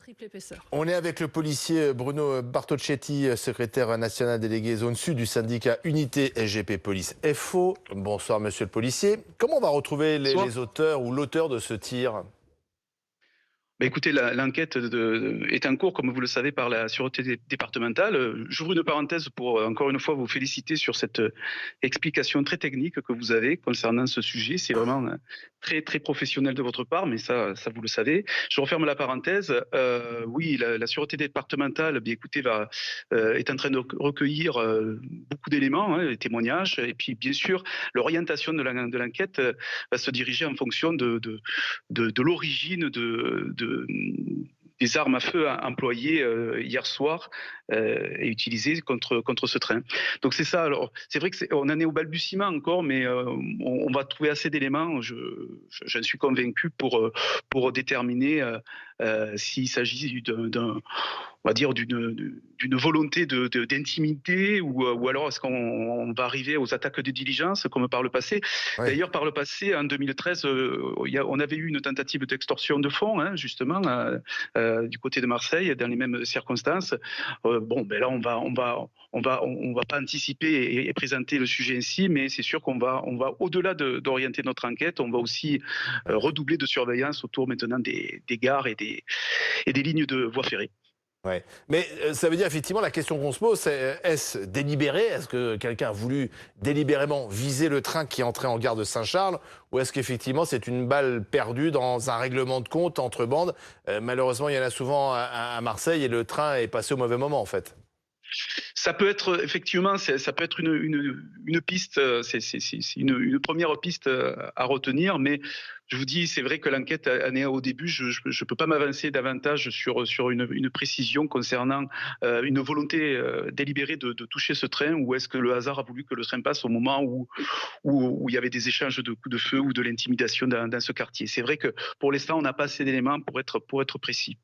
Triple épaisseur. On est avec le policier Bruno Bartocchetti, secrétaire national délégué zone sud du syndicat Unité SGP Police FO. Bonsoir monsieur le policier. Comment on va retrouver Bonsoir. les auteurs ou l'auteur de ce tir? Écoutez, l'enquête est en cours, comme vous le savez, par la sûreté départementale. J'ouvre une parenthèse pour, encore une fois, vous féliciter sur cette explication très technique que vous avez concernant ce sujet. C'est vraiment très, très professionnel de votre part, mais ça vous le savez. Je referme la parenthèse. Oui, la sûreté départementale, bien écoutez, est en train de recueillir beaucoup d'éléments, des témoignages, et puis, bien sûr, l'orientation de l'enquête va se diriger en fonction de l'origine des armes à feu employées hier soir et utilisées contre ce train. Donc c'est ça. Alors c'est vrai qu'on en est au balbutiement encore, mais on va trouver assez d'éléments. J'en suis convaincu pour déterminer s'il s'agit on va dire d'une volonté d'intimité ou alors est-ce qu'on va arriver aux attaques de diligence comme par le passé. Oui. D'ailleurs, par le passé, en 2013, on avait eu une tentative d'extorsion de fonds, justement, du côté de Marseille, dans les mêmes circonstances. Bon, ben là, on va pas anticiper et présenter le sujet ainsi, mais c'est sûr qu'on va au-delà d'orienter notre enquête, on va aussi redoubler de surveillance autour maintenant des gares et des lignes de voies ferrées. Ouais. Mais ça veut dire effectivement la question qu'on se pose, c'est est-ce délibéré? Est-ce que quelqu'un a voulu délibérément viser le train qui entrait en gare de Saint-Charles? Ou est-ce qu'effectivement c'est une balle perdue dans un règlement de compte entre bandes? Malheureusement, il y en a souvent à Marseille et le train est passé au mauvais moment en fait. Ça peut être effectivement, ça peut être une piste, c'est une première piste à retenir, mais je vous dis, c'est vrai que l'enquête en est au début. Je peux pas m'avancer davantage sur une précision concernant une volonté délibérée de toucher ce train, ou est-ce que le hasard a voulu que le train passe au moment où il y avait des échanges de coups de feu ou de l'intimidation dans ce quartier. C'est vrai que pour l'instant, on n'a pas assez d'éléments pour être précis.